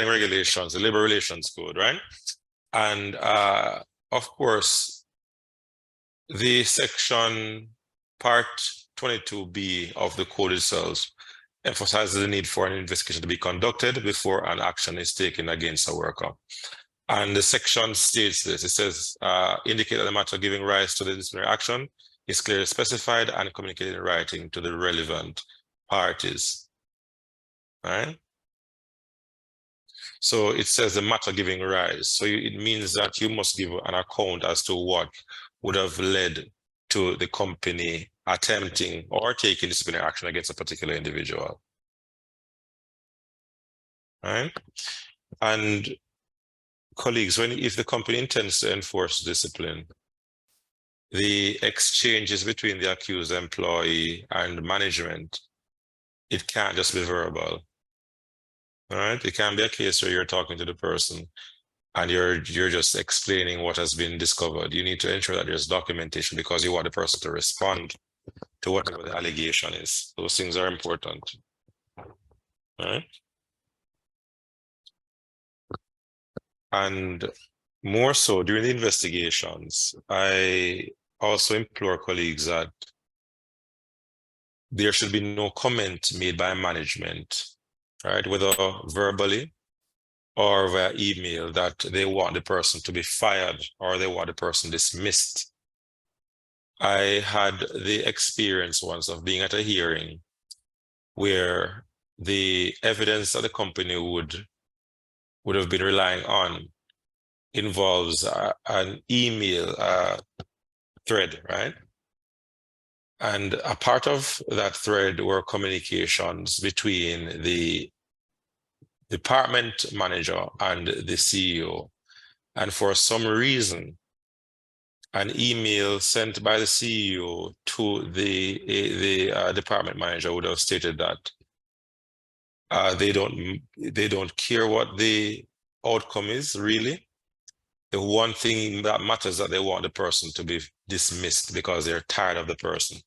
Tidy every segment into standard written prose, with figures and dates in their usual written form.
regulations, the labor relations code, right? And of course, the section part 22B of the code itself emphasizes the need for an investigation to be conducted before an action is taken against a worker. And the section states this. It says, indicate that the matter giving rise to the disciplinary action is clearly specified and communicated in writing to the relevant parties. Right? So it says the matter giving rise. So it means that you must give an account as to what would have led to the company attempting or taking disciplinary action against a particular individual. Right? And colleagues, if the company intends to enforce discipline, the exchanges between the accused employee and management, it can't just be verbal. All right, it can be a case where you're talking to the person and you're just explaining what has been discovered. You need to ensure that there's documentation because you want the person to respond to whatever the allegation is. Those things are important. All right. And more so during the investigations, I also implore colleagues that there should be no comment made by management, right, whether verbally or via email, that they want the person to be fired or they want the person dismissed. I had the experience once of being at a hearing where the evidence that the company would have been relying on involves an email thread, right? And a part of that thread were communications between the department manager and the CEO. And for some reason, an email sent by the CEO to the department manager would have stated that they don't care what the outcome is, really. The one thing that matters is that they want the person to be dismissed because they're tired of the person.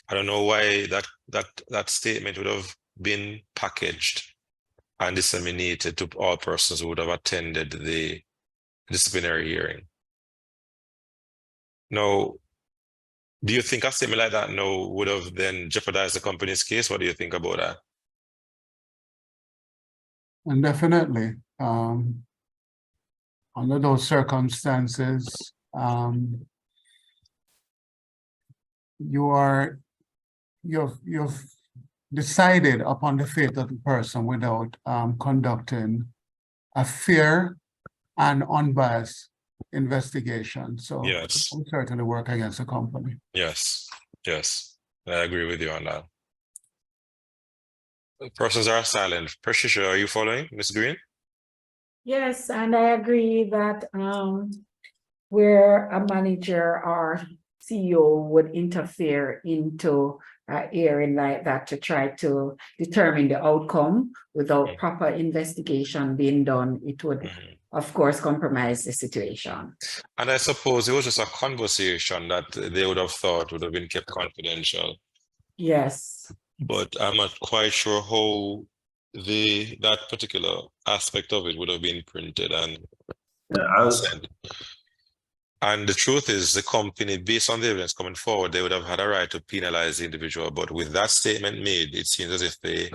I don't know why that statement would have been packaged and disseminated to all persons who would have attended the disciplinary hearing. Now, do you think a statement like that now would have then jeopardized the company's case? What do you think about that? And definitely, under those circumstances, you've decided upon the fate of the person without conducting a fair and unbiased investigation. So yes, it will certainly work against the company. Yes, I agree with you on that. Persons are silent. Patricia, are you following, Ms. Green? Yes, and I agree that where a manager or CEO would interfere into an area like that to try to determine the outcome without proper investigation being done, it would, of course, compromise the situation. And I suppose it was just a conversation that they would have thought would have been kept confidential. Yes. But I'm not quite sure how that particular aspect of it would have been printed and sent. And the truth is, the company, based on the evidence coming forward, they would have had a right to penalize the individual. But with that statement made, it seems as if the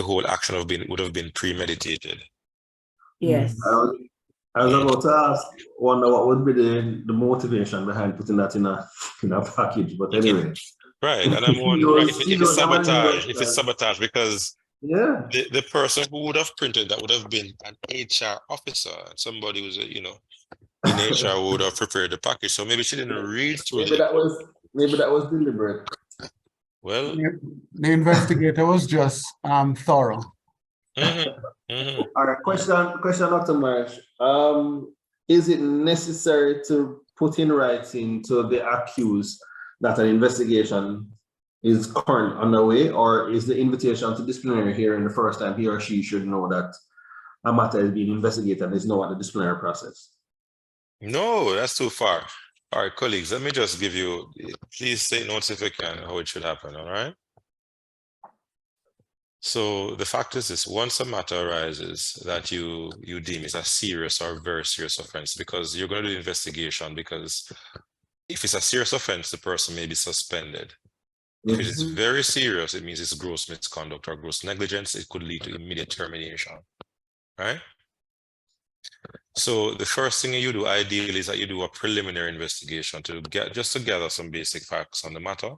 whole action would have been premeditated. Yes. I was about to ask, wonder what would be the motivation behind putting that in a package. But anyway. Right, and I'm wondering if it's sabotage, because the person who would have printed that would have been an HR officer, somebody who's in HR would have prepared the package. So maybe she didn't read through it. Maybe that was deliberate. Well, the investigator was just thorough. All right, question, Dr. Marsh. Is it necessary to put in writing to the accused that an investigation is currently underway, or is the invitation to disciplinary hearing the first time he or she should know that a matter is being investigated and is no at the disciplinary process? No, that's too far. All right, colleagues, let me just give you, please take notes if you can, how it should happen, all right? So the fact is this: once a matter arises that you deem is a serious or very serious offense, because you're going to do the investigation, because if it's a serious offense, the person may be suspended. If it is very serious, it means it's gross misconduct or gross negligence. It could lead to immediate termination, right? So the first thing you do ideally is that you do a preliminary investigation to gather some basic facts on the matter.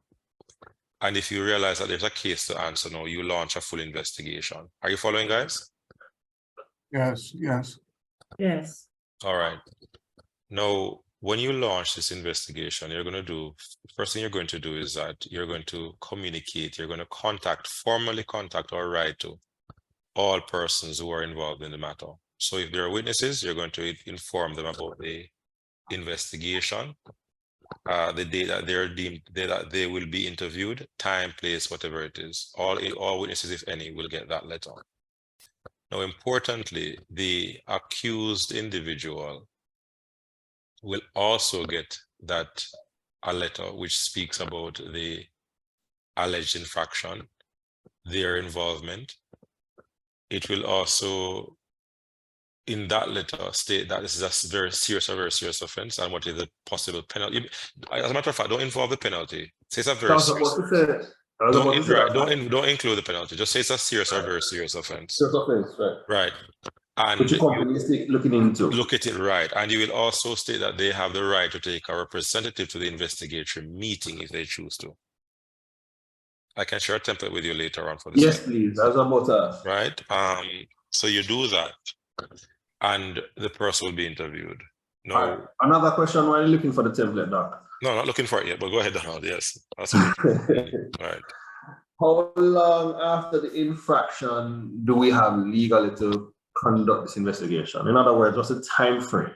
And if you realize that there's a case to answer now, you launch a full investigation. Are you following, guys? Yes, yes. Yes. All right. Now, when you launch this investigation, first thing you're going to do is that you're going to communicate, you're going to formally contact or write to all persons who are involved in the matter. So if there are witnesses, you're going to inform them about the investigation, the date that that they will be interviewed, time, place, whatever it is. All witnesses, if any, will get that letter. Now, importantly, the accused individual will also get a letter which speaks about the alleged infraction, their involvement. It will also, in that letter, state that this is a very serious offense and what is the possible penalty. As a matter of fact, don't involve the penalty. Say it's a very serious. Don't include the penalty. Just say it's a serious or very serious offense. Serious offense, right? Right. And which the company is looking into. Look at it, right. And you will also state that they have the right to take a representative to the investigatory meeting if they choose to. I can share a template with you later on for this. Yes, please. As about us. Right. So you do that, and the person will be interviewed. No. Right. Another question while you're looking for the template, Doc. No, not looking for it yet, but go ahead, Donald. Yes. Absolutely. Right. How long after the infraction do we have legally to conduct this investigation? In other words, what's the time frame?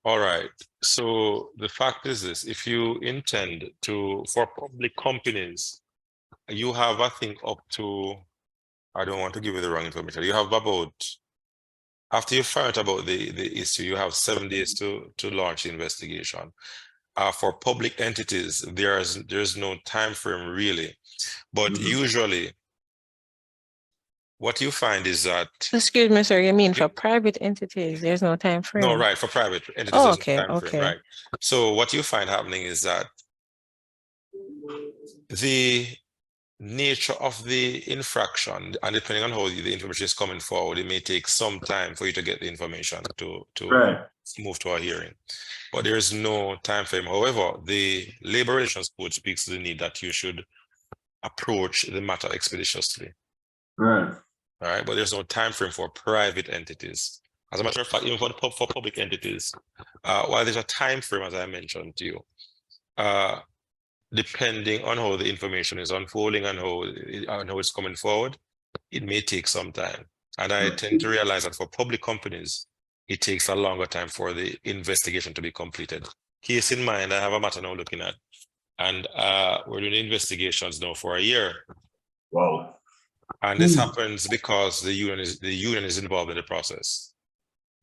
All right. So the fact is this: if you intend for public companies, you have, I think, up to, I don't want to give you the wrong information. You have about, after you find out about the issue, you have 7 days to launch the investigation. For public entities, there's no time frame really, but usually what you find is that. Excuse me, sir. You mean for private entities, there's no time frame? No, right. For private entities, oh, there's okay, no time frame, right? So what you find happening is that the nature of the infraction, and depending on how the information is coming forward, it may take some time for you to get the information to move to a hearing. But there is no time frame. However, the Labor Relations Code speaks to the need that you should approach the matter expeditiously. Right. All right, but there's no time frame for private entities. As a matter of fact, even for public entities, while there's a time frame, as I mentioned to you, depending on how the information is unfolding and how it's coming forward, it may take some time. And I tend to realize that for public companies, it takes a longer time for the investigation to be completed. Case in mind, I have a matter now looking at, and we're doing investigations now for a year. Wow. And this happens because the union is involved in the process.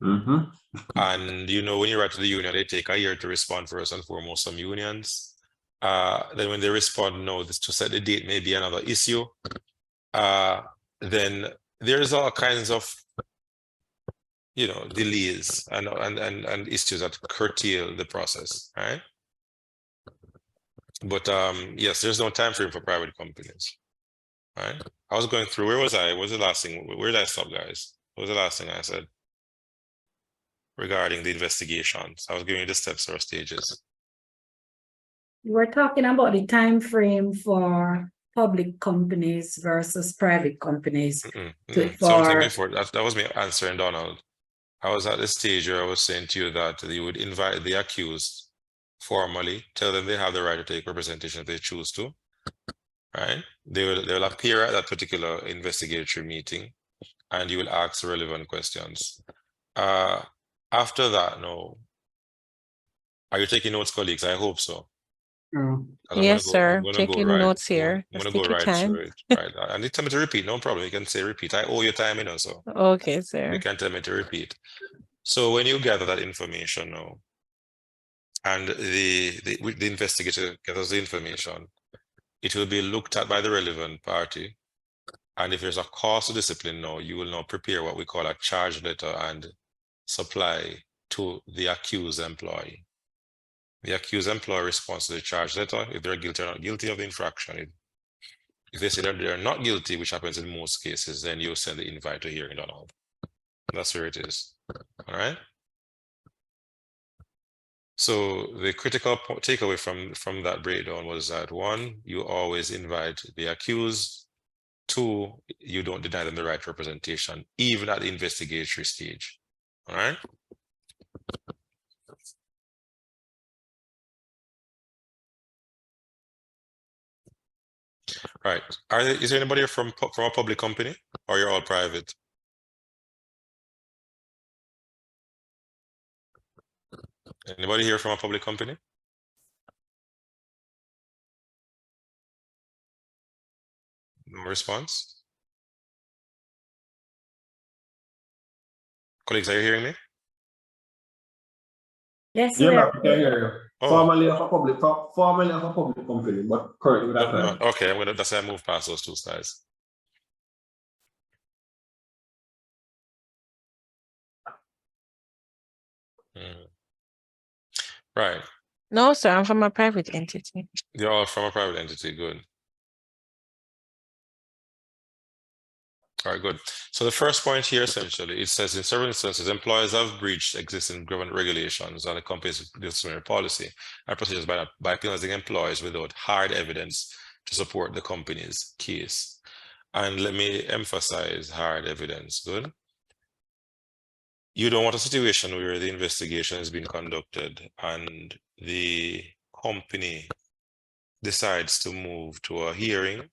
And when you write to the union, they take a year to respond first and foremost, some unions. Then when they respond, no, to set the date may be another issue. Then there's all kinds of delays and issues that curtail the process, right? But yes, there's no time frame for private companies. Right? I was going through, where was I? What was the last thing? Where did I stop, guys? What was the last thing I said regarding the investigations? I was giving you the steps or stages. We're talking about the time frame for public companies versus private companies. Something before that was me answering Donald. I was at the stage where I was saying to you that you would invite the accused formally, tell them they have the right to take representation if they choose to. Right? They will appear at that particular investigatory meeting, and you will ask relevant questions. After that, no. Are you taking notes, colleagues? I hope so. Yes, sir. Taking notes here. I'm going to go right through it. Right. I need time to repeat. No problem. You can say repeat. I owe you time, so. Okay, sir. You can tell me to repeat. So when you gather that information now, and the investigator gathers the information, it will be looked at by the relevant party, And if there's a cause to discipline now, you will now prepare what we call a charge letter and supply to the accused employee. The accused employee responds to the charge letter if they're guilty or not guilty of the infraction. If they say that they're not guilty, which happens in most cases, then you send the invite to hearing on all. That's where it is. All right. So the critical takeaway from that breakdown was that 1, you always invite the accused. 2, you don't deny them the right representation, even at the investigatory stage. All right. Right. Is there anybody from a public company, or you're all private? Anybody here from a public company? No response? Colleagues, are you hearing me? Yes, Yeah, sir. I can hear you. Oh. Formerly of a public company, but currently with that No, okay, that's why I move past those 2 slides. Right. No, sir, I'm from a private entity. You're all from a private entity. Good. All right, good. So the first point here, essentially, it says in several instances, employers have breached existing government regulations and the company's disciplinary policy and procedures by penalizing employees without hard evidence to support the company's case. And let me emphasize hard evidence. Good. You don't want a situation where the investigation is being conducted and the company decides to move to a hearing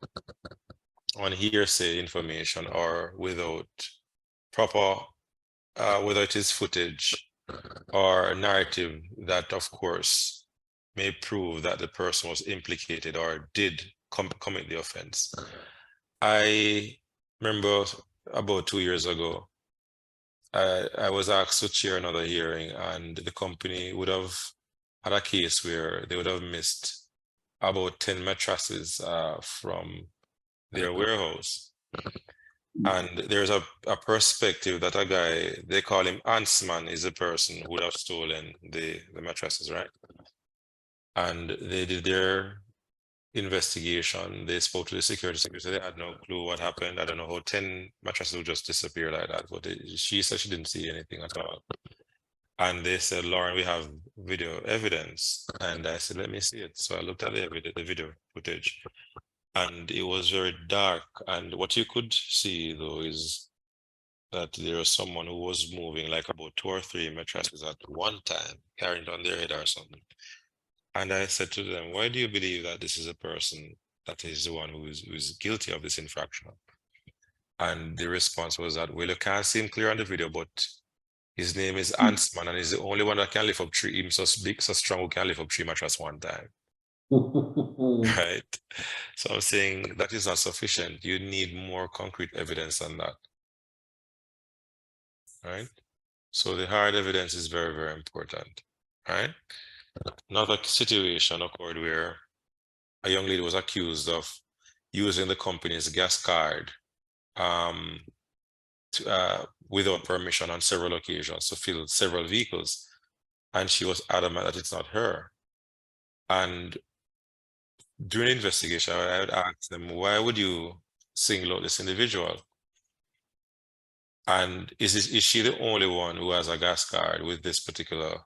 on hearsay information or without proper, whether it is footage or narrative that, of course, may prove that the person was implicated or did commit the offense. I remember about 2 years ago, I was asked to chair another hearing, and the company would have had a case where they would have missed about 10 mattresses from their warehouse. And there's a perspective that a guy, they call him Antsman, is the person who would have stolen the mattresses, right? And they did their investigation. They spoke to the security. They had no clue what happened. I don't know how 10 mattresses would just disappear like that, but she said she didn't see anything at all. And they said, Lauren, we have video evidence. And I said, let me see it. So I looked at the video footage, and it was very dark. And what you could see, though, is that there was someone who was moving like about 2 or 3 mattresses at one time, carrying it on their head or something. And I said to them, why do you believe that this is a person that is the one who is guilty of this infraction? And the response was that, well, you can't see him clear on the video, but his name is Antsman, and he's the only one that can lift up 3. He's so big, so strong, who can lift up 3 mattresses one time. Right? So I'm saying that is not sufficient. You need more concrete evidence than that. Right? So the hard evidence is very, very important. Right? Another situation occurred where a young lady was accused of using the company's gas card without permission on several occasions to fill several vehicles. And she was adamant that it's not her. And during the investigation, I would ask them, why would you single out this individual? And is she the only one who has a gas card with this particular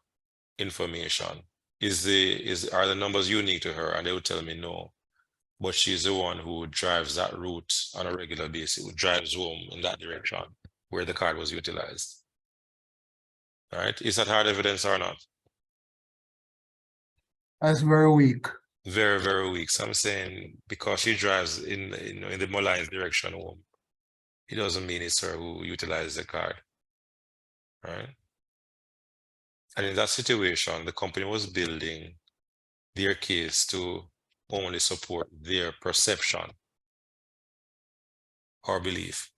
information? Are the numbers unique to her? And they would tell me no. But she's the one who drives that route on a regular basis, who drives home in that direction where the card was utilized. All right, is that hard evidence or not? That's very weak. Very, very weak. So I'm saying because she drives in the Mullines direction home, it doesn't mean it's her who utilized the card. All right. And in that situation, the company was building their case to only support their perception or belief.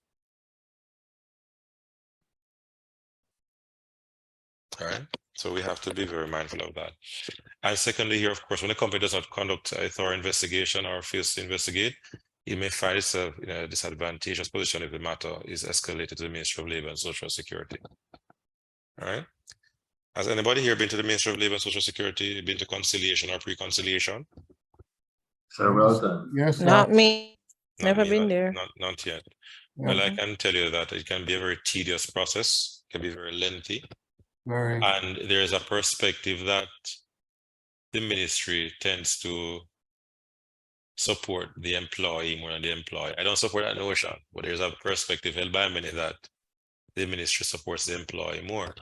All right. So we have to be very mindful of that. And secondly, here, of course, when a company does not conduct a thorough investigation or fails to investigate, he may find himself in a disadvantageous position if the matter is escalated to the Ministry of Labor and Social Security. All right. Has anybody here been to the Ministry of Labor and Social Security, been to conciliation or pre-conciliation? So well done. Yes, Not sir. me. Not Never me, been there. Not yet. Yeah, Well, I can tell you that it can be a very tedious process, can be very lengthy, very. and there is a perspective that the ministry tends to support the employee more than the employee. I don't support that notion, but there's a perspective held by many that the ministry supports the employee more.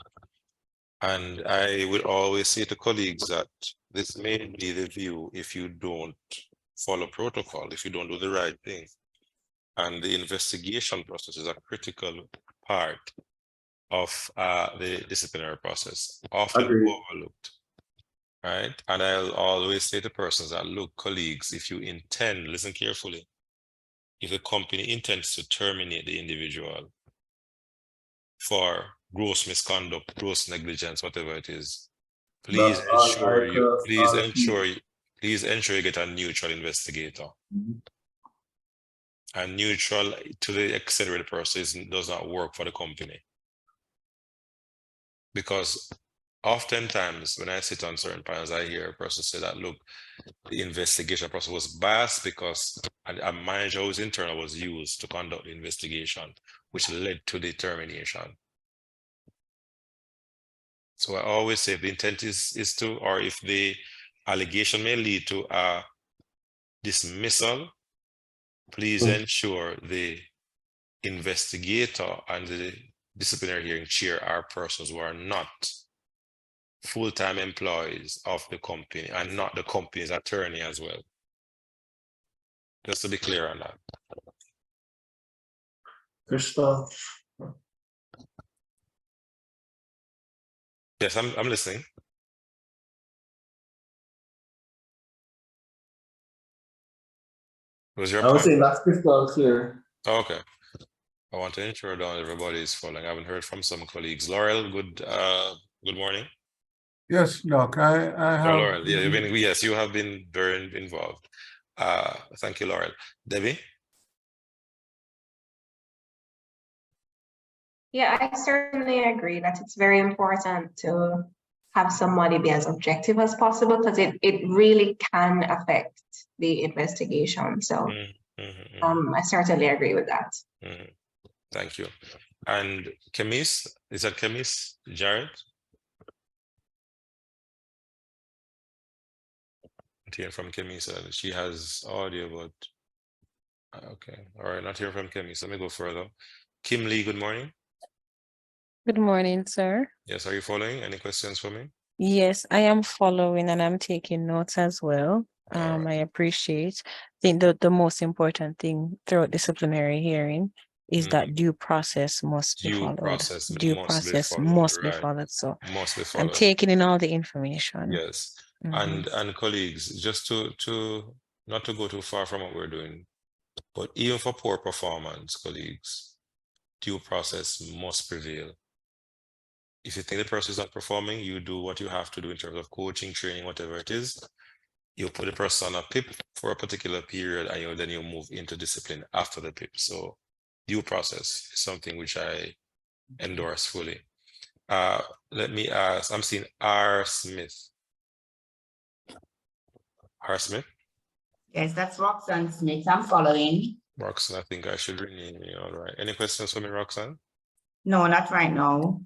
And I would always say to colleagues that this may be the view if you don't follow protocol, if you don't do the right thing. And the investigation process is a critical part of the disciplinary process, often Agreed. overlooked. Right. And I'll always say to persons that, look, colleagues, if you intend, listen carefully, if the company intends to terminate the individual for gross misconduct, gross negligence, whatever it is, please That's all ensure you, articles, please ensure you get a neutral investigator. Mhm. And neutral to the extent where the person does not work for the company. Because oftentimes when I sit on certain panels, I hear a person say that, look, the investigation process was biased because a manager who was internal was used to conduct the investigation, which led to the termination. So I always say if the intent is to, or if the allegation may lead to a dismissal, please ensure the investigator and the disciplinary hearing chair are persons who are not full-time employees of the company and not the company's attorney as well. Just to be clear on that. Crystal. Yes, I'm listening. Was your I was point? saying that's crystal clear. Oh, okay. I want to ensure that everybody is following. I haven't heard from some colleagues. Laurel, good morning. Yes, Doc, I Oh, have. Laurel, yeah, yes, you have been very involved. Thank you, Laurel. Debbie? Yeah, I certainly agree that it's very important to have somebody be as objective as possible because it really can affect the investigation. So I certainly agree with that. Thank you. And Kemis, is that Kemis Jared? Not hearing from Kemis, she has audio, but okay. All right, not hearing from Kemis. Let me go further. Kim Lee, good morning. Good morning, sir. Yes, are you following? Any questions for me? Yes, I am following and I'm taking notes as well. All I appreciate. I think the most important thing throughout disciplinary hearing is that due process must be Due followed. process Due must be process followed, must be right? followed. So Must be I'm followed. taking in all the information. Yes. And colleagues, just to not to go too far from what we're doing, but even for poor performance, colleagues, due process must prevail. If you think the person is not performing, you do what you have to do in terms of coaching, training, whatever it is. You put the person on a PIP for a particular period, and then you move into discipline after the PIP. So due process is something which I endorse fully. Let me ask, I'm seeing R. Smith. R. Smith? Yes, that's Roxanne Smith. I'm following. Roxanne, I think I should rename you. All right. Any questions for me, Roxanne? No, not right now.